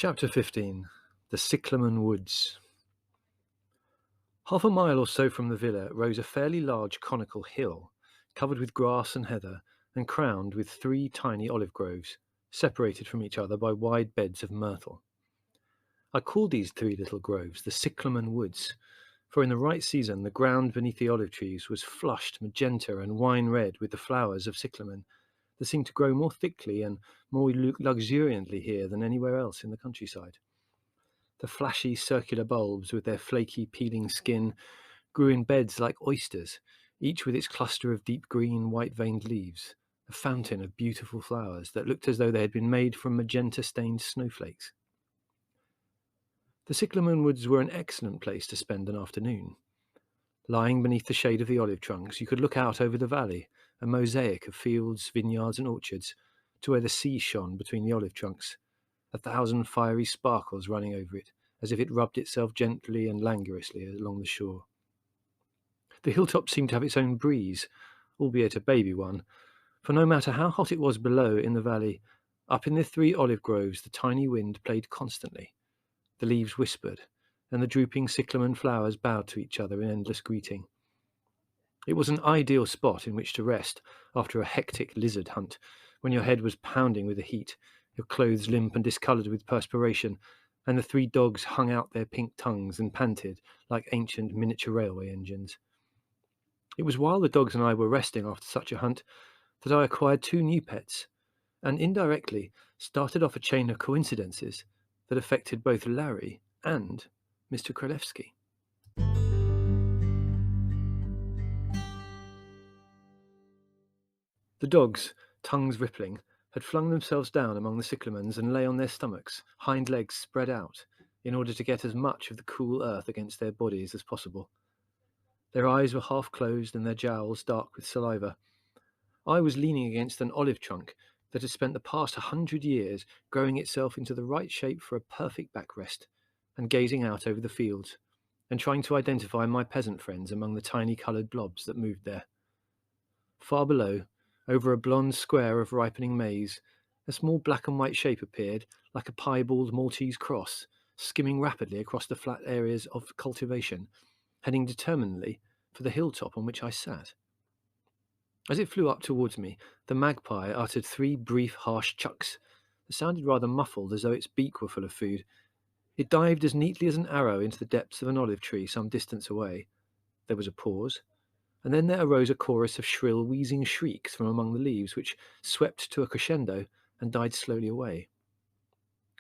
Chapter 15. The Cyclamen Woods. Half a mile or so from the villa rose a fairly large conical hill, covered with grass and heather, and crowned with 3 tiny olive groves, separated from each other by wide beds of myrtle. I called these 3 little groves the Cyclamen Woods, for in the right season the ground beneath the olive trees was flushed magenta and wine red with the flowers of cyclamen that seemed to grow more thickly and more luxuriantly here than anywhere else in the countryside. The flashy circular bulbs with their flaky peeling skin grew in beds like oysters, each with its cluster of deep green, white-veined leaves, a fountain of beautiful flowers that looked as though they had been made from magenta-stained snowflakes. The cyclamen woods were an excellent place to spend an afternoon. Lying beneath the shade of the olive trunks, you could look out over the valley, a mosaic of fields, vineyards, and orchards, to where the sea shone between the olive trunks, 1,000 fiery sparkles running over it, as if it rubbed itself gently and languorously along the shore. The hilltop seemed to have its own breeze, albeit a baby one, for no matter how hot it was below in the valley, up in the 3 olive groves the tiny wind played constantly. The leaves whispered, and the drooping cyclamen flowers bowed to each other in endless greeting. It was an ideal spot in which to rest after a hectic lizard hunt, when your head was pounding with the heat, your clothes limp and discoloured with perspiration, and the 3 dogs hung out their pink tongues and panted like ancient miniature railway engines. It was while the dogs and I were resting after such a hunt that I acquired 2 new pets, and indirectly started off a chain of coincidences that affected both Larry and Mr. Kralefsky. The dogs, tongues rippling, had flung themselves down among the cyclamens and lay on their stomachs, hind legs spread out, in order to get as much of the cool earth against their bodies as possible. Their eyes were half closed and their jowls dark with saliva. I was leaning against an olive trunk that had spent the past 100 years growing itself into the right shape for a perfect backrest, and gazing out over the fields, and trying to identify my peasant friends among the tiny coloured blobs that moved there. Far below, over a blonde square of ripening maize, a small black and white shape appeared, like a piebald Maltese cross, skimming rapidly across the flat areas of cultivation, heading determinedly for the hilltop on which I sat. As it flew up towards me, the magpie uttered 3 brief, harsh chucks that sounded rather muffled, as though its beak were full of food. It dived as neatly as an arrow into the depths of an olive tree some distance away. There was a pause, and then there arose a chorus of shrill, wheezing shrieks from among the leaves, which swept to a crescendo and died slowly away.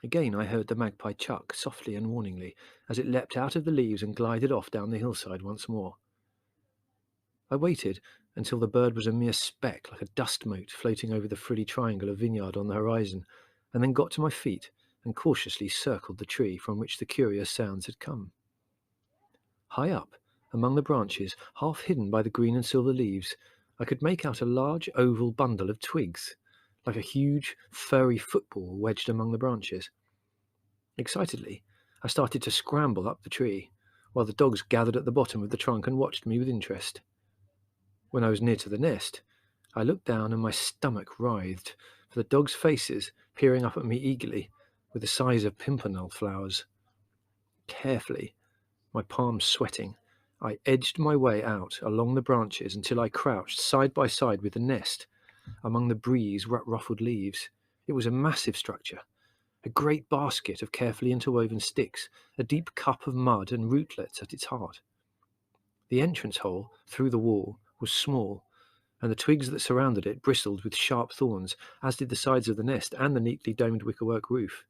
Again I heard the magpie chuck, softly and warningly, as it leapt out of the leaves and glided off down the hillside once more. I waited until the bird was a mere speck, like a dust mote floating over the frilly triangle of vineyard on the horizon, and then got to my feet and cautiously circled the tree from which the curious sounds had come. High up, among the branches, half hidden by the green and silver leaves, I could make out a large oval bundle of twigs, like a huge, furry football wedged among the branches. Excitedly, I started to scramble up the tree, while the dogs gathered at the bottom of the trunk and watched me with interest. When I was near to the nest, I looked down and my stomach writhed, for the dogs' faces peering up at me eagerly, with the size of pimpernel flowers. Carefully, my palms sweating, I edged my way out along the branches until I crouched side by side with the nest among the breeze-ruffled leaves. It was a massive structure, a great basket of carefully interwoven sticks, a deep cup of mud and rootlets at its heart. The entrance hole through the wall was small, and the twigs that surrounded it bristled with sharp thorns, as did the sides of the nest and the neatly domed wickerwork roof.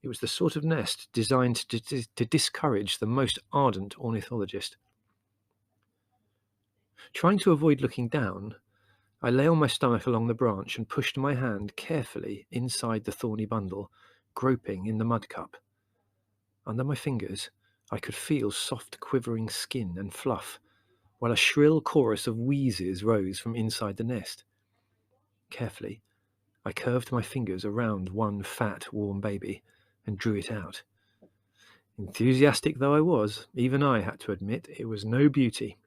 It was the sort of nest designed to discourage the most ardent ornithologist. Trying to avoid looking down, I lay on my stomach along the branch and pushed my hand carefully inside the thorny bundle, groping in the mud cup. Under my fingers, I could feel soft quivering skin and fluff, while a shrill chorus of wheezes rose from inside the nest. Carefully, I curved my fingers around one fat, warm baby and drew it out. Enthusiastic though I was, even I had to admit it was no beauty.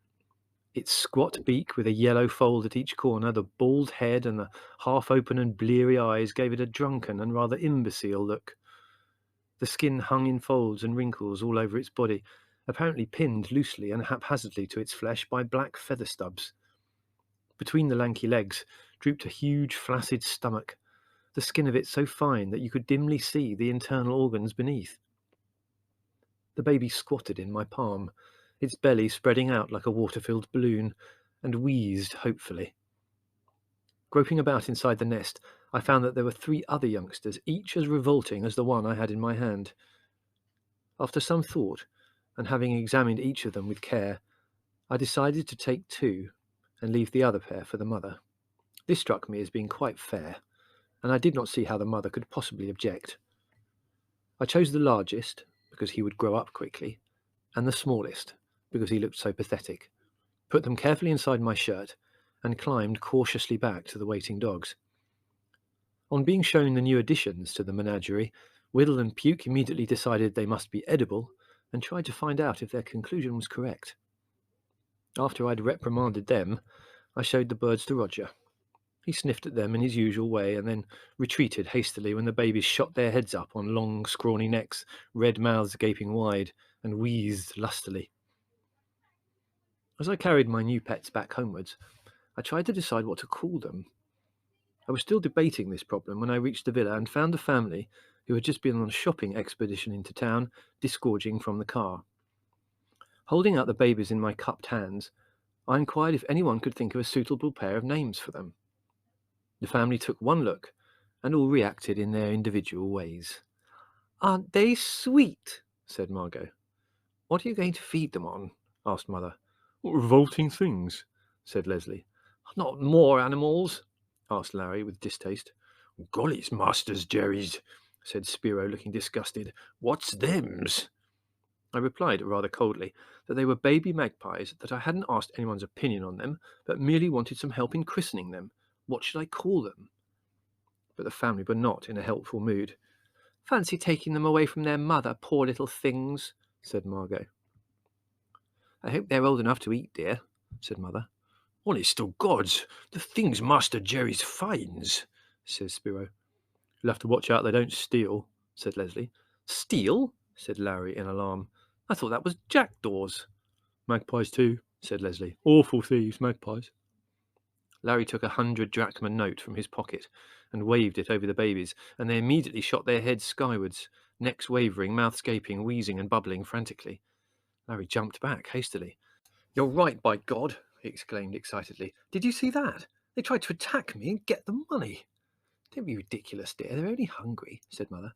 Its squat beak with a yellow fold at each corner, the bald head and the half-open and bleary eyes gave it a drunken and rather imbecile look. The skin hung in folds and wrinkles all over its body, apparently pinned loosely and haphazardly to its flesh by black feather stubs. Between the lanky legs drooped a huge flaccid stomach, the skin of it so fine that you could dimly see the internal organs beneath. The baby squatted in my palm, its belly spreading out like a water-filled balloon, and wheezed hopefully. Groping about inside the nest, I found that there were 3 other youngsters, each as revolting as the one I had in my hand. After some thought, and having examined each of them with care, I decided to take 2 and leave the other pair for the mother. This struck me as being quite fair, and I did not see how the mother could possibly object. I chose the largest, because he would grow up quickly, and the smallest, because he looked so pathetic, put them carefully inside my shirt, and climbed cautiously back to the waiting dogs. On being shown the new additions to the menagerie, Whittle and Puke immediately decided they must be edible, and tried to find out if their conclusion was correct. After I'd reprimanded them, I showed the birds to Roger. He sniffed at them in his usual way, and then retreated hastily when the babies shot their heads up on long, scrawny necks, red mouths gaping wide, and wheezed lustily. As I carried my new pets back homewards, I tried to decide what to call them. I was still debating this problem when I reached the villa and found a family who had just been on a shopping expedition into town, disgorging from the car. Holding out the babies in my cupped hands, I inquired if anyone could think of a suitable pair of names for them. The family took one look, and all reacted in their individual ways. "Aren't they sweet?" said Margot. "What are you going to feed them on?" asked Mother. "What revolting things," said Leslie. "Not more animals?" asked Larry with distaste. "Golly, it's Master's Gerry's," said Spiro, looking disgusted. "What's them's?" I replied rather coldly that they were baby magpies, that I hadn't asked anyone's opinion on them, but merely wanted some help in christening them. What should I call them? But the family were not in a helpful mood. "Fancy taking them away from their mother, poor little things," said Margot. "I hope they're old enough to eat, dear," said Mother. "Honest to gods, the things Master Gerry's finds," says Spiro. "You'll have to watch out they don't steal," said Leslie. "Steal?" said Larry in alarm. "I thought that was jackdaws." "Magpies too," said Leslie. "Awful thieves, magpies." Larry took 100 drachma note from his pocket and waved it over the babies, and they immediately shot their heads skywards, necks wavering, mouths gaping, wheezing and bubbling frantically. Larry jumped back hastily. "You're right, by God!" he exclaimed excitedly. "Did you see that? They tried to attack me and get the money." "Don't be ridiculous, dear. They're only hungry," said Mother.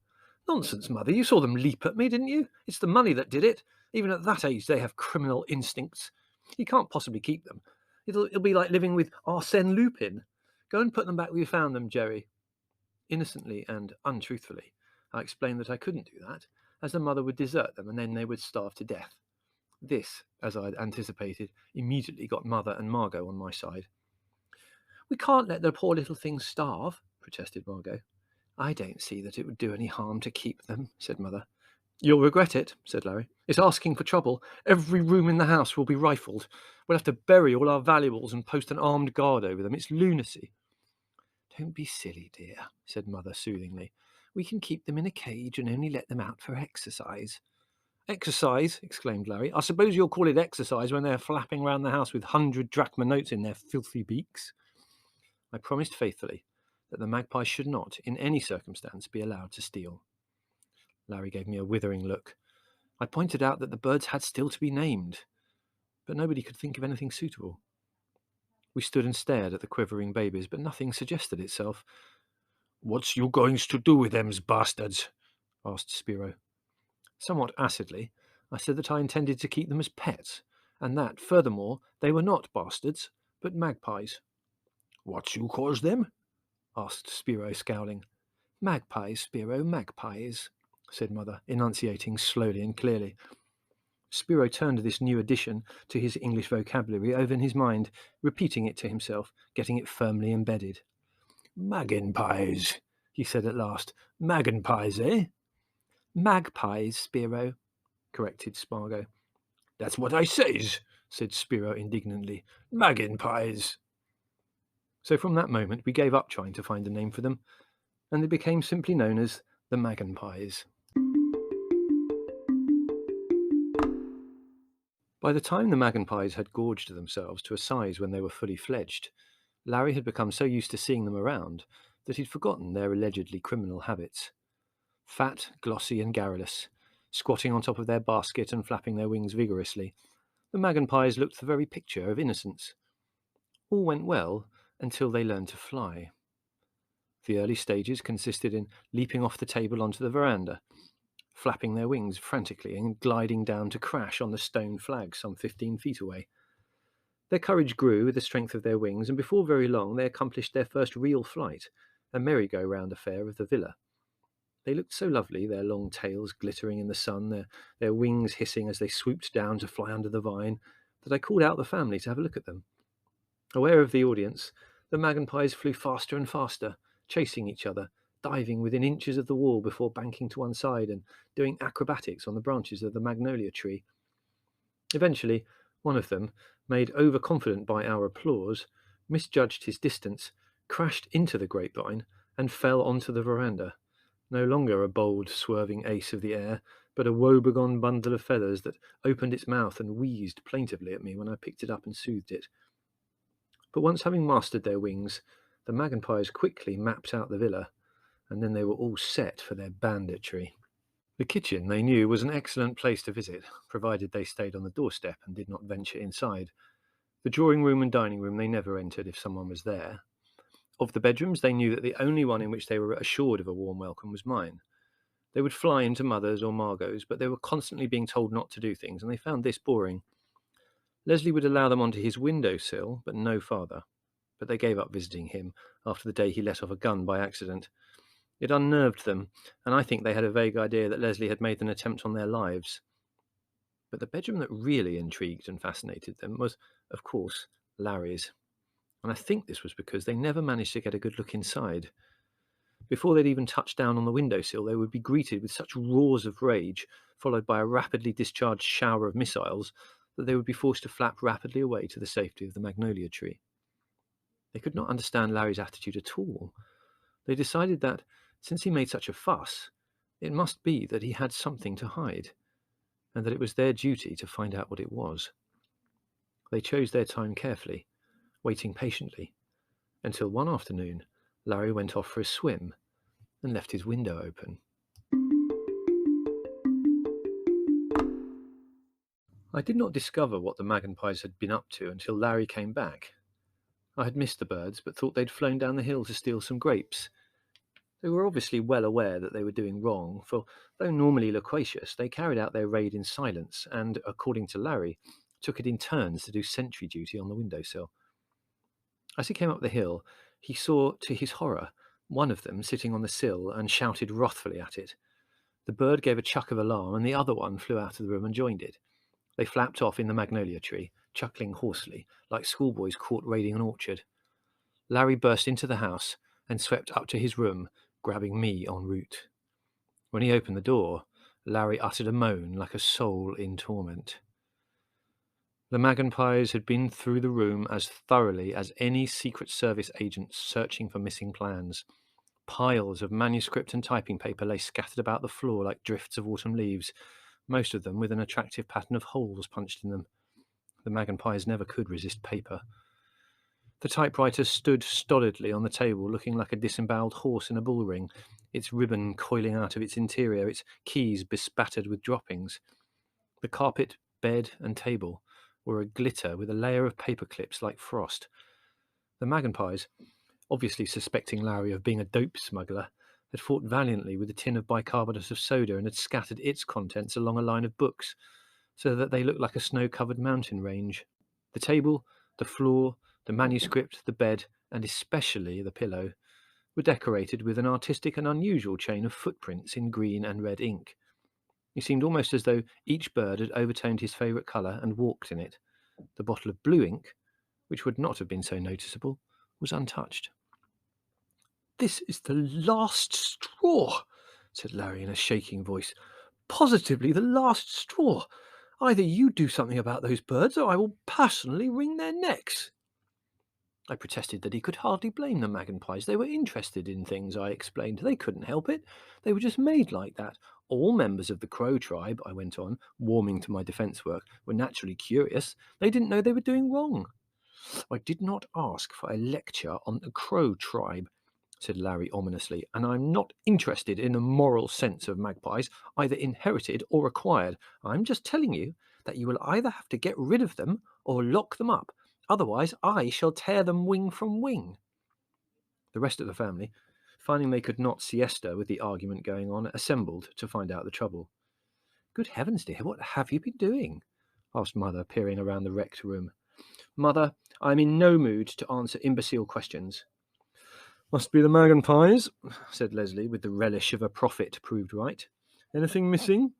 "Nonsense, Mother. You saw them leap at me, didn't you? It's the money that did it. Even at that age, they have criminal instincts. You can't possibly keep them. It'll be like living with Arsène Lupin. Go and put them back where you found them, Gerry." Innocently and untruthfully, I explained that I couldn't do that, as the mother would desert them and then they would starve to death. This, as I had anticipated, immediately got Mother and Margot on my side. "We can't let the poor little things starve," protested Margot. "I don't see that it would do any harm to keep them," said Mother. "You'll regret it," said Larry. "It's asking for trouble. Every room in the house will be rifled. We'll have to bury all our valuables and post an armed guard over them. It's lunacy." "Don't be silly, dear," said Mother soothingly. "We can keep them in a cage and only let them out for exercise." "Exercise!" exclaimed Larry. "I suppose you'll call it exercise when they're flapping round the house with 100 drachma notes in their filthy beaks." I promised faithfully that the magpie should not, in any circumstance, be allowed to steal. Larry gave me a withering look. I pointed out that the birds had still to be named, but nobody could think of anything suitable. We stood and stared at the quivering babies, but nothing suggested itself. "What's you goings to do with them's bastards?" asked Spiro. Somewhat acidly, I said that I intended to keep them as pets, and that, furthermore, they were not bastards, but magpies. "What you calls them?" asked Spiro, scowling. "Magpies, Spiro, magpies," said Mother, enunciating slowly and clearly. Spiro turned this new addition to his English vocabulary over in his mind, repeating it to himself, getting it firmly embedded. "Magpies," he said at last. "Magpies, eh?" "Magpies, Spiro," corrected Spargo. "That's what I says," said Spiro indignantly. "Magpies." So from that moment we gave up trying to find a name for them, and they became simply known as the Magpies. By the time the magpies had gorged themselves to a size when they were fully fledged, Larry had become so used to seeing them around that he'd forgotten their allegedly criminal habits. Fat, glossy, and garrulous, squatting on top of their basket and flapping their wings vigorously, the magpies looked the very picture of innocence. All went well until they learned to fly. The early stages consisted in leaping off the table onto the veranda, flapping their wings frantically and gliding down to crash on the stone flag some 15 feet away. Their courage grew with the strength of their wings, and before very long they accomplished their first real flight, a merry-go-round affair of the villa. They looked so lovely, their long tails glittering in the sun, their wings hissing as they swooped down to fly under the vine, that I called out the family to have a look at them. Aware of the audience, the magpies flew faster and faster, chasing each other, diving within inches of the wall before banking to one side and doing acrobatics on the branches of the magnolia tree. Eventually, one of them, made overconfident by our applause, misjudged his distance, crashed into the grapevine, and fell onto the veranda, no longer a bold, swerving ace of the air, but a woebegone bundle of feathers that opened its mouth and wheezed plaintively at me when I picked it up and soothed it. But once having mastered their wings, the magpies quickly mapped out the villa, and then they were all set for their banditry. The kitchen, they knew, was an excellent place to visit, provided they stayed on the doorstep and did not venture inside. The drawing room and dining room they never entered if someone was there. Of the bedrooms, they knew that the only one in which they were assured of a warm welcome was mine. They would fly into Mother's or Margot's, but they were constantly being told not to do things, and they found this boring. Leslie would allow them onto his windowsill, but no farther. But they gave up visiting him after the day he let off a gun by accident. It unnerved them, and I think they had a vague idea that Leslie had made an attempt on their lives. But the bedroom that really intrigued and fascinated them was, of course, Larry's. And I think this was because they never managed to get a good look inside. Before they'd even touched down on the windowsill, they would be greeted with such roars of rage, followed by a rapidly discharged shower of missiles, that they would be forced to flap rapidly away to the safety of the magnolia tree. They could not understand Larry's attitude at all. They decided that, since he made such a fuss, it must be that he had something to hide, and that it was their duty to find out what it was. They chose their time carefully, waiting patiently, until one afternoon Larry went off for a swim and left his window open. I did not discover what the magpies had been up to until Larry came back. I had missed the birds, but thought they'd flown down the hill to steal some grapes. They were obviously well aware that they were doing wrong, for though normally loquacious, they carried out their raid in silence and, according to Larry, took it in turns to do sentry duty on the windowsill. As he came up the hill, he saw, to his horror, one of them sitting on the sill and shouted wrathfully at it. The bird gave a chuck of alarm, and the other one flew out of the room and joined it. They flapped off in the magnolia tree, chuckling hoarsely, like schoolboys caught raiding an orchard. Larry burst into the house and swept up to his room, grabbing me en route. When he opened the door, Larry uttered a moan like a soul in torment. The magpies had been through the room as thoroughly as any Secret Service agent searching for missing plans. Piles of manuscript and typing paper lay scattered about the floor like drifts of autumn leaves, most of them with an attractive pattern of holes punched in them. The magpies never could resist paper. The typewriter stood stolidly on the table, looking like a disemboweled horse in a bull ring, its ribbon coiling out of its interior, its keys bespattered with droppings. The carpet, bed, and table were a glitter with a layer of paper clips like frost. The magpies, obviously suspecting Larry of being a dope smuggler, had fought valiantly with a tin of bicarbonate of soda and had scattered its contents along a line of books, so that they looked like a snow-covered mountain range. The table, the floor, the manuscript, the bed, and especially the pillow, were decorated with an artistic and unusual chain of footprints in green and red ink. It seemed almost as though each bird had overtoned his favourite colour and walked in it. The bottle of blue ink, which would not have been so noticeable, was untouched. "This is the last straw," said Larry in a shaking voice. "Positively the last straw. Either you do something about those birds, or I will personally wring their necks." I protested that he could hardly blame the magpies. They were interested in things, I explained. They couldn't help it. They were just made like that. All members of the Crow tribe, I went on, warming to my defence work, were naturally curious. They didn't know they were doing wrong. I did not ask for a lecture on the Crow tribe, said Larry ominously, and I'm not interested in the moral sense of magpies, either inherited or acquired. I'm just telling you that you will either have to get rid of them or lock them up. Otherwise, I shall tear them wing from wing. The rest of the family, finding they could not siesta with the argument going on, assembled to find out the trouble. Good heavens, dear, what have you been doing? Asked Mother, peering around the wrecked room. Mother, I'm in no mood to answer imbecile questions. Must be the magpies, said Leslie, with the relish of a prophet proved right. Anything missing?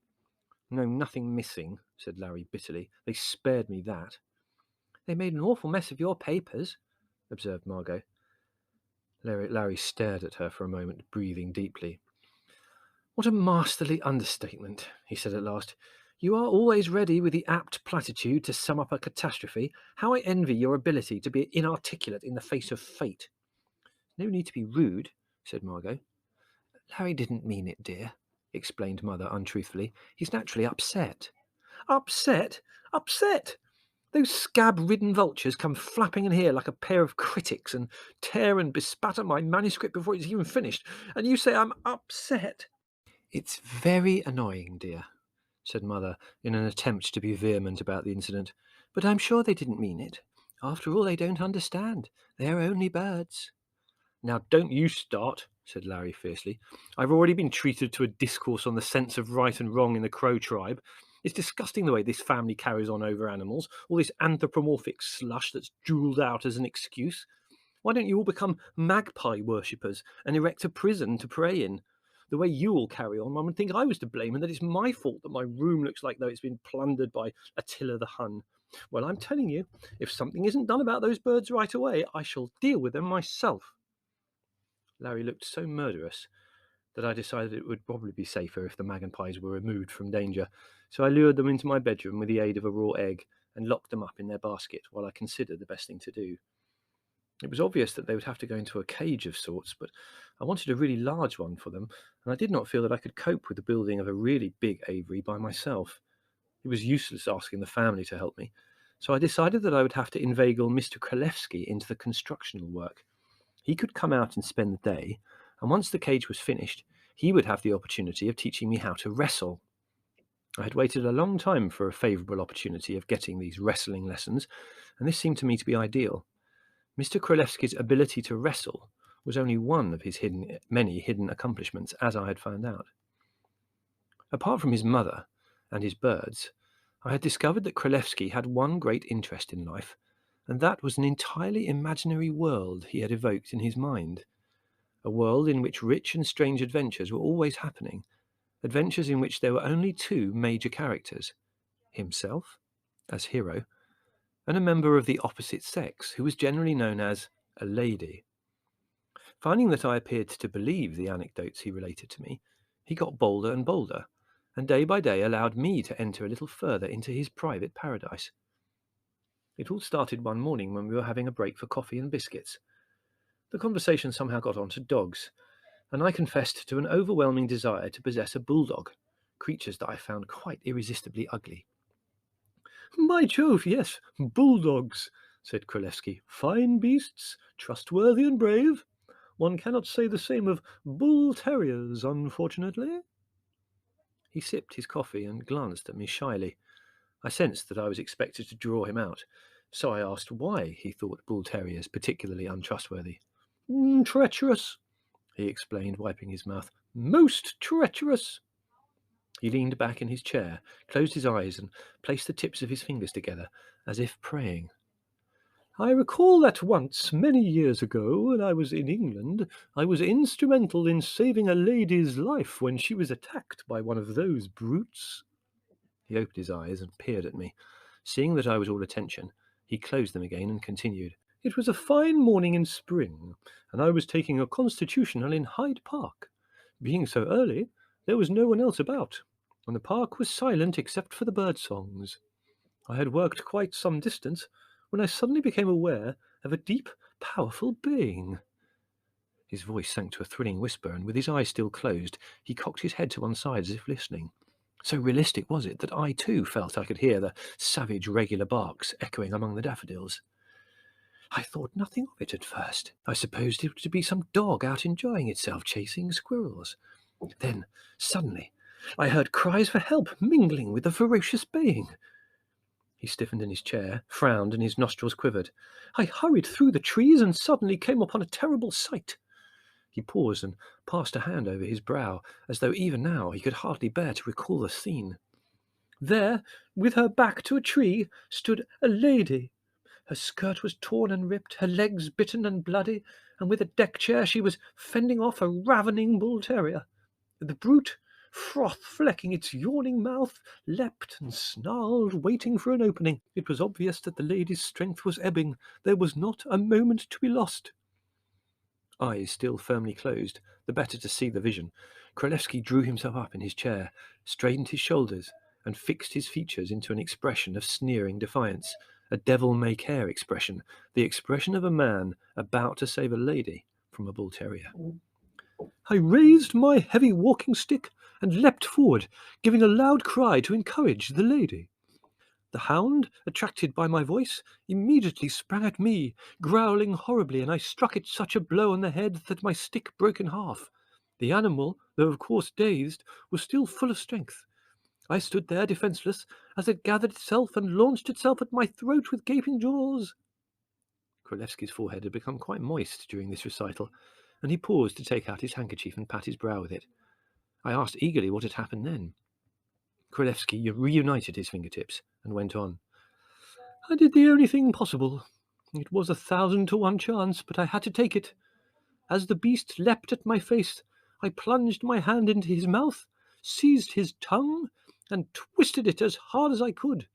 No, nothing missing, said Larry bitterly. They spared me that. They made an awful mess of your papers, observed Margot. Larry stared at her for a moment, breathing deeply. What a masterly understatement, he said at last. You are always ready with the apt platitude to sum up a catastrophe. How I envy your ability to be inarticulate in the face of fate. No need to be rude, said Margot. Larry didn't mean it, dear, explained Mother untruthfully. He's naturally upset. Upset? Upset? Those scab-ridden vultures come flapping in here like a pair of critics and tear and bespatter my manuscript before it's even finished, and you say I'm upset? It's very annoying, dear, said Mother, in an attempt to be vehement about the incident. But I'm sure they didn't mean it. After all, they don't understand. They're only birds. Now don't you start, said Larry fiercely. I've already been treated to a discourse on the sense of right and wrong in the Crow tribe. It's disgusting the way this family carries on over animals, all this anthropomorphic slush that's jewelled out as an excuse. Why don't you all become magpie worshippers and erect a prison to pray in? The way you all carry on, one would think I was to blame and that it's my fault that my room looks like though it's been plundered by Attila the Hun. Well, I'm telling you, if something isn't done about those birds right away, I shall deal with them myself. Larry looked so murderous that I decided it would probably be safer if the magpies were removed from danger, so I lured them into my bedroom with the aid of a raw egg and locked them up in their basket while I considered the best thing to do. It was obvious that they would have to go into a cage of sorts, but I wanted a really large one for them, and I did not feel that I could cope with the building of a really big aviary by myself. It was useless asking the family to help me, so I decided that I would have to inveigle Mr. Kralefsky into the constructional work. He could come out and spend the day, and once the cage was finished, he would have the opportunity of teaching me how to wrestle. I had waited a long time for a favourable opportunity of getting these wrestling lessons, and this seemed to me to be ideal. Mr. Kralefsky's ability to wrestle was only one of his many hidden accomplishments, as I had found out. Apart from his mother and his birds, I had discovered that Kralefsky had one great interest in life, and that was an entirely imaginary world he had evoked in his mind, a world in which rich and strange adventures were always happening, adventures in which there were only two major characters, himself, as hero, and a member of the opposite sex, who was generally known as a lady. Finding that I appeared to believe the anecdotes he related to me, he got bolder and bolder, and day by day allowed me to enter a little further into his private paradise. It all started one morning when we were having a break for coffee and biscuits. The conversation somehow got on to dogs, and I confessed to an overwhelming desire to possess a bulldog, creatures that I found quite irresistibly ugly. By Jove, yes, bulldogs, said Kralefsky. Fine beasts, trustworthy and brave. One cannot say the same of bull terriers, unfortunately. He sipped his coffee and glanced at me shyly. I sensed that I was expected to draw him out, so I asked why he thought bull terriers particularly untrustworthy. Treacherous, he explained, wiping his mouth. Most treacherous. He leaned back in his chair, closed his eyes, and placed the tips of his fingers together, as if praying. I recall that once, many years ago, when I was in England, I was instrumental in saving a lady's life when she was attacked by one of those brutes. He opened his eyes and peered at me. Seeing that I was all attention, he closed them again and continued. It was a fine morning in spring, and I was taking a constitutional in Hyde Park. Being so early, there was no one else about, and the park was silent except for the bird songs. I had worked quite some distance when I suddenly became aware of a deep, powerful baying. His voice sank to a thrilling whisper, and with his eyes still closed, he cocked his head to one side as if listening. So realistic was it that I too felt I could hear the savage regular barks echoing among the daffodils. I thought nothing of it at first. I supposed it to be some dog out enjoying itself chasing squirrels. Then, suddenly, I heard cries for help mingling with the ferocious baying. He stiffened in his chair, frowned, and his nostrils quivered. I hurried through the trees and suddenly came upon a terrible sight. He paused and passed a hand over his brow, as though even now he could hardly bear to recall the scene. There, with her back to a tree, stood a lady. Her skirt was torn and ripped, her legs bitten and bloody, and with a deck chair she was fending off a ravening bull terrier. The brute, froth flecking its yawning mouth, leapt and snarled, waiting for an opening. It was obvious that the lady's strength was ebbing. There was not a moment to be lost. Eyes still firmly closed, the better to see the vision, Kralefsky drew himself up in his chair, straightened his shoulders, and fixed his features into an expression of sneering defiance, a devil-may-care expression, the expression of a man about to save a lady from a bull terrier. I raised my heavy walking stick and leapt forward, giving a loud cry to encourage the lady. The hound, attracted by my voice, immediately sprang at me, growling horribly, and I struck it such a blow on the head that my stick broke in half. The animal, though of course dazed, was still full of strength. I stood there defenceless as it gathered itself and launched itself at my throat with gaping jaws. Kralefsky's forehead had become quite moist during this recital, and he paused to take out his handkerchief and pat his brow with it. I asked eagerly what had happened then. Kralefsky reunited his fingertips and went on. I did the only thing possible. It was 1,000 to 1 chance, but I had to take it. As the beast leapt at my face, I plunged my hand into his mouth, seized his tongue, and twisted it as hard as I could.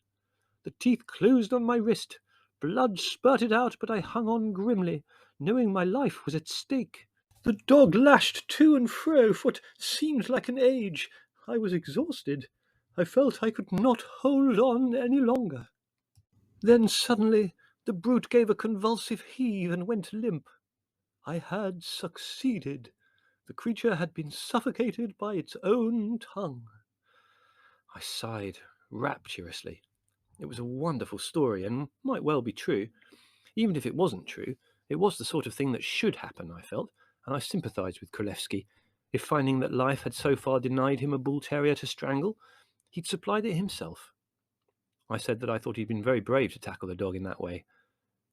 The teeth closed on my wrist. Blood spurted out, but I hung on grimly, knowing my life was at stake. The dog lashed to and fro for what seemed like an age. I was exhausted. I felt I could not hold on any longer. Then suddenly the brute gave a convulsive heave and went limp. I had succeeded. The creature had been suffocated by its own tongue. I sighed rapturously. It was a wonderful story and might well be true. Even if it wasn't true, it was the sort of thing that should happen, I felt, and I sympathised with Kralefsky. If finding that life had so far denied him a bull terrier to strangle, he'd supplied it himself. I said that I thought he'd been very brave to tackle the dog in that way.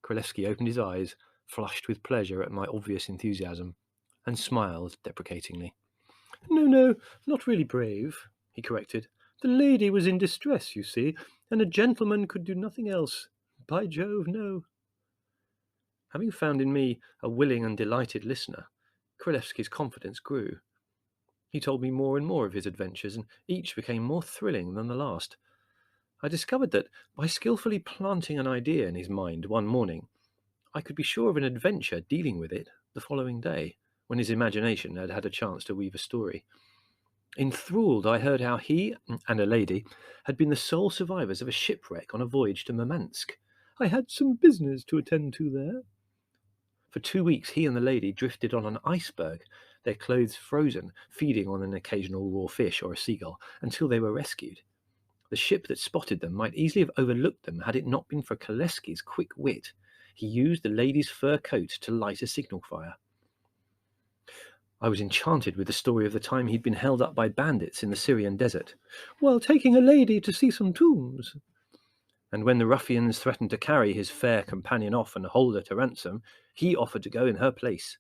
Kralefsky opened his eyes, flushed with pleasure at my obvious enthusiasm, and smiled deprecatingly. No, not really brave, he corrected. The lady was in distress, you see, and a gentleman could do nothing else. By Jove, no. Having found in me a willing and delighted listener, Kralefsky's confidence grew. He told me more and more of his adventures, and each became more thrilling than the last. I discovered that by skillfully planting an idea in his mind one morning, I could be sure of an adventure dealing with it the following day, when his imagination had had a chance to weave a story. Enthralled, I heard how he and a lady had been the sole survivors of a shipwreck on a voyage to Murmansk. I had some business to attend to there. For 2 weeks, he and the lady drifted on an iceberg, their clothes frozen, feeding on an occasional raw fish or a seagull, until they were rescued. The ship that spotted them might easily have overlooked them had it not been for Kralefsky's quick wit. He used the lady's fur coat to light a signal fire. I was enchanted with the story of the time he'd been held up by bandits in the Syrian desert, while taking a lady to see some tombs. And when the ruffians threatened to carry his fair companion off and hold her to ransom, he offered to go in her place.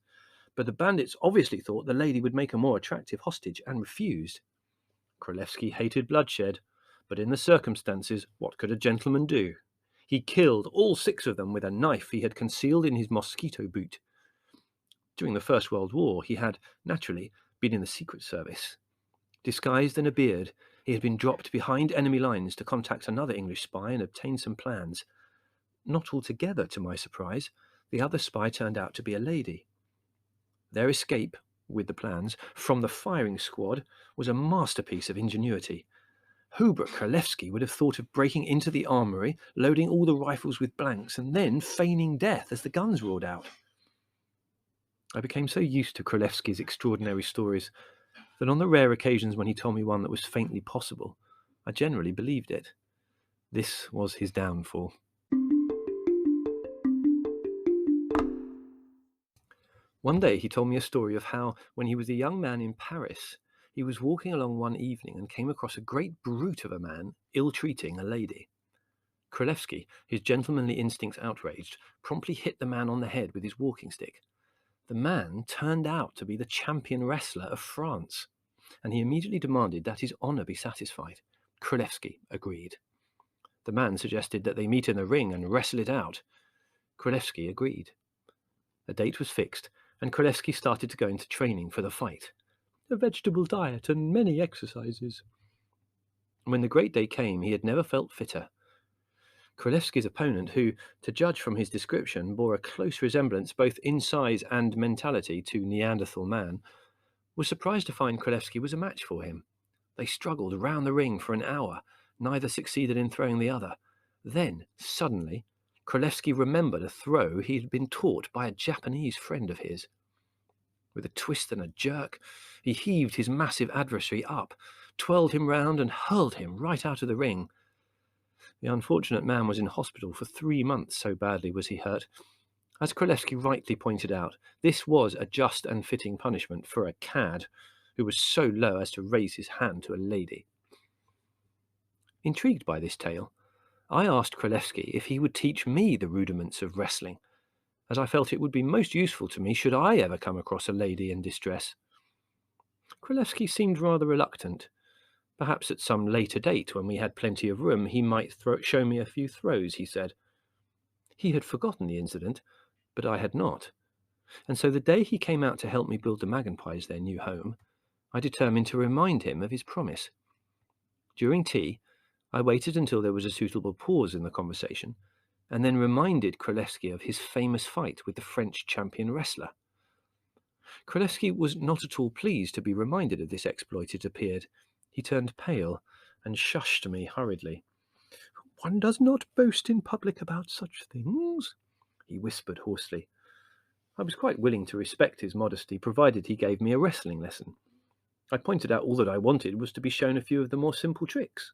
But the bandits obviously thought the lady would make a more attractive hostage and refused. Kralefsky hated bloodshed, but in the circumstances, what could a gentleman do? He killed all 6 of them with a knife he had concealed in his mosquito boot. During the First World War, he had, naturally, been in the Secret Service. Disguised in a beard, he had been dropped behind enemy lines to contact another English spy and obtain some plans. Not altogether to my surprise, the other spy turned out to be a lady. Their escape, with the plans, from the firing squad was a masterpiece of ingenuity. Who but Kralefsky would have thought of breaking into the armoury, loading all the rifles with blanks, and then feigning death as the guns roared out? I became so used to Kralefsky's extraordinary stories that on the rare occasions when he told me one that was faintly possible, I generally believed it. This was his downfall. One day he told me a story of how, when he was a young man in Paris, he was walking along one evening and came across a great brute of a man ill-treating a lady. Kralefsky, his gentlemanly instincts outraged, promptly hit the man on the head with his walking stick. The man turned out to be the champion wrestler of France, and he immediately demanded that his honour be satisfied. Kralefsky agreed. The man suggested that they meet in the ring and wrestle it out. Kralefsky agreed. A date was fixed, and Kralefsky started to go into training for the fight. A vegetable diet and many exercises. When the great day came, he had never felt fitter. Kralefsky's opponent, who, to judge from his description, bore a close resemblance both in size and mentality to Neanderthal man, was surprised to find Kralefsky was a match for him. They struggled round the ring for an hour. Neither succeeded in throwing the other. Then, suddenly, Kralefsky remembered a throw he had been taught by a Japanese friend of his. With a twist and a jerk, he heaved his massive adversary up, twirled him round, and hurled him right out of the ring. The unfortunate man was in hospital for 3 months, so badly was he hurt. As Kralefsky rightly pointed out, this was a just and fitting punishment for a cad who was so low as to raise his hand to a lady. Intrigued by this tale, I asked Kralefsky if he would teach me the rudiments of wrestling, as I felt it would be most useful to me should I ever come across a lady in distress. Kralefsky seemed rather reluctant. Perhaps at some later date, when we had plenty of room, he might show me a few throws, he said. He had forgotten the incident, but I had not, and so the day he came out to help me build the Magpies their new home, I determined to remind him of his promise. During tea, I waited until there was a suitable pause in the conversation, and then reminded Kralefsky of his famous fight with the French champion wrestler. Kralefsky was not at all pleased to be reminded of this exploit, it appeared. He turned pale and shushed me hurriedly. "One does not boast in public about such things," he whispered hoarsely. I was quite willing to respect his modesty, provided he gave me a wrestling lesson. I pointed out all that I wanted was to be shown a few of the more simple tricks.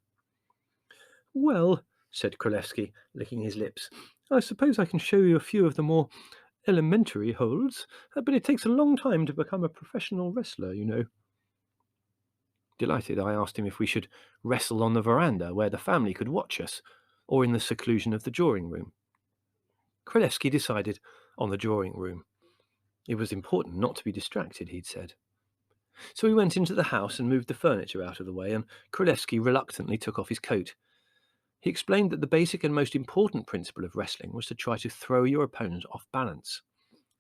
"Well," said Kralefsky, licking his lips, "I suppose I can show you a few of the more elementary holds, but it takes a long time to become a professional wrestler, you know." Delighted, I asked him if we should wrestle on the veranda where the family could watch us, or in the seclusion of the drawing room. Kralefsky decided on the drawing room. It was important not to be distracted, he'd said. So we went into the house and moved the furniture out of the way, and Kralefsky reluctantly took off his coat. He explained that the basic and most important principle of wrestling was to try to throw your opponent off balance.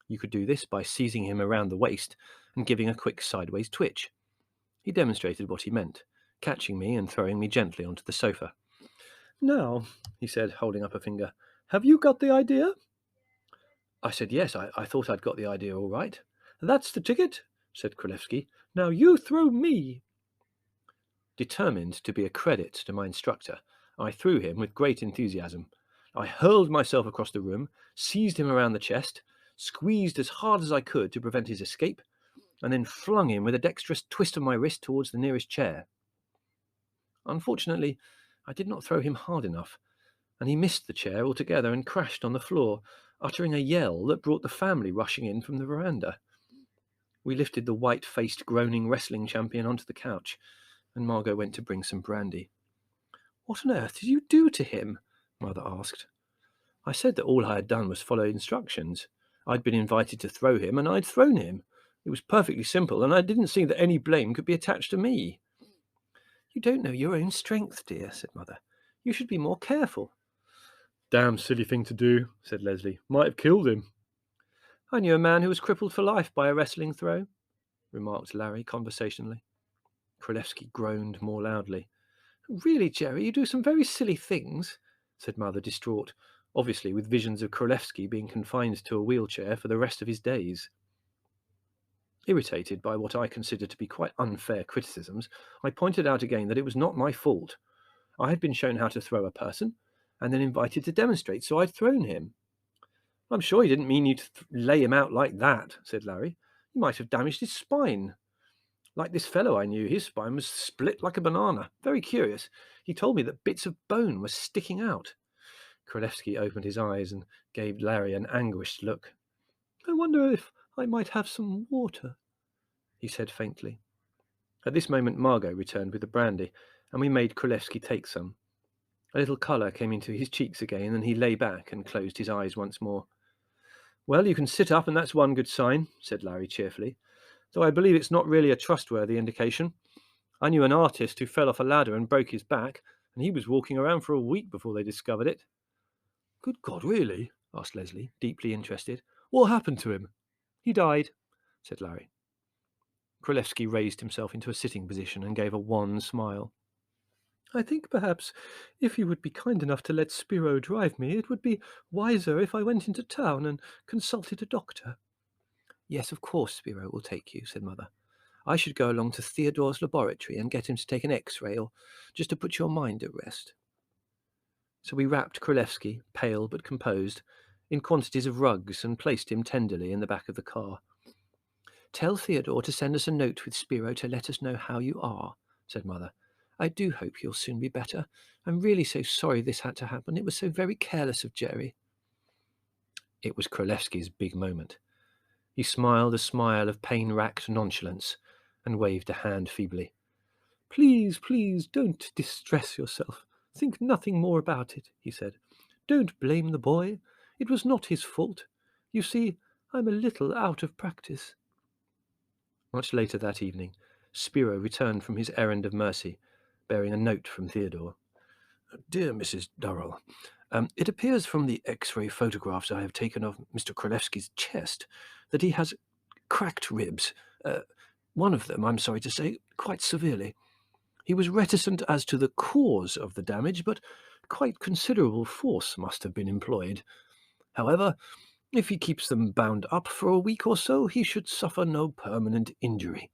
You could do this by seizing him around the waist and giving a quick sideways twitch. He demonstrated what he meant, catching me and throwing me gently onto the sofa. "Now," he said, holding up a finger, "have you got the idea?" I said yes, I thought I'd got the idea all right. "That's the ticket," said Kralefsky. "Now you throw me." Determined to be a credit to my instructor, I threw him with great enthusiasm. I hurled myself across the room, seized him around the chest, squeezed as hard as I could to prevent his escape, and then flung him with a dexterous twist of my wrist towards the nearest chair. Unfortunately, I did not throw him hard enough, and he missed the chair altogether and crashed on the floor, uttering a yell that brought the family rushing in from the veranda. We lifted the white-faced, groaning wrestling champion onto the couch, and Margot went to bring some brandy. "What on earth did you do to him?" Mother asked. I said that all I had done was follow instructions. I'd been invited to throw him, and I'd thrown him. It was perfectly simple, and I didn't see that any blame could be attached to me. "You don't know your own strength, dear," said Mother. "You should be more careful." "Damn silly thing to do," said Leslie. "Might have killed him." "I knew a man who was crippled for life by a wrestling throw," remarked Larry conversationally. Kralefsky groaned more loudly. "Really, Gerry, you do some very silly things," said Mother, distraught, obviously with visions of Kralefsky being confined to a wheelchair for the rest of his days. Irritated by what I considered to be quite unfair criticisms, I pointed out again that it was not my fault. I had been shown how to throw a person, and then invited to demonstrate, so I'd thrown him. I'm sure he didn't mean you to lay him out like that, said Larry. You might have damaged his spine. Like this fellow I knew, his spine was split like a banana. Very curious. He told me that bits of bone were sticking out. Kralefsky opened his eyes and gave Larry an anguished look. I wonder if I might have some water, he said faintly. At this moment Margot returned with the brandy, and we made Kralefsky take some. A little colour came into his cheeks again, and he lay back and closed his eyes once more. Well, you can sit up, and that's one good sign, said Larry cheerfully, though I believe it's not really a trustworthy indication. I knew an artist who fell off a ladder and broke his back, and he was walking around for a week before they discovered it. Good God, really? Asked Leslie, deeply interested. What happened to him? He died, said Larry. Kralefsky raised himself into a sitting position and gave a wan smile. I think perhaps if you would be kind enough to let Spiro drive me, it would be wiser if I went into town and consulted a doctor. Yes, of course Spiro will take you, said Mother. I should go along to Theodore's laboratory and get him to take an X-ray, or just to put your mind at rest. So we wrapped Kralefsky, pale but composed, in quantities of rugs and placed him tenderly in the back of the car. Tell Theodore to send us a note with Spiro to let us know how you are, said Mother. I do hope you'll soon be better. I'm really so sorry this had to happen. It was so very careless of Gerry. It was Kralevsky's big moment. He smiled a smile of pain-racked nonchalance and waved a hand feebly. Please, please, don't distress yourself. Think nothing more about it, he said. Don't blame the boy. It was not his fault. You see, I'm a little out of practice. Much later that evening, Spiro returned from his errand of mercy, bearing a note from Theodore. Dear Mrs. Durrell, it appears from the X-ray photographs I have taken of Mr. Kralevsky's chest that he has cracked ribs. One of them, I'm sorry to say, quite severely. He was reticent as to the cause of the damage, but quite considerable force must have been employed. However, if he keeps them bound up for a week or so, he should suffer no permanent injury.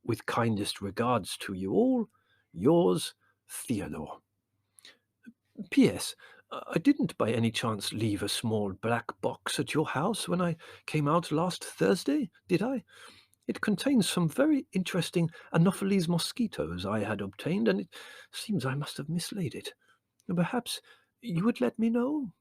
With kindest regards to you all, yours, Theodore. P.S. I didn't by any chance leave a small black box at your house when I came out last Thursday, did I? It contains some very interesting Anopheles mosquitoes I had obtained, and it seems I must have mislaid it. Perhaps you would let me know?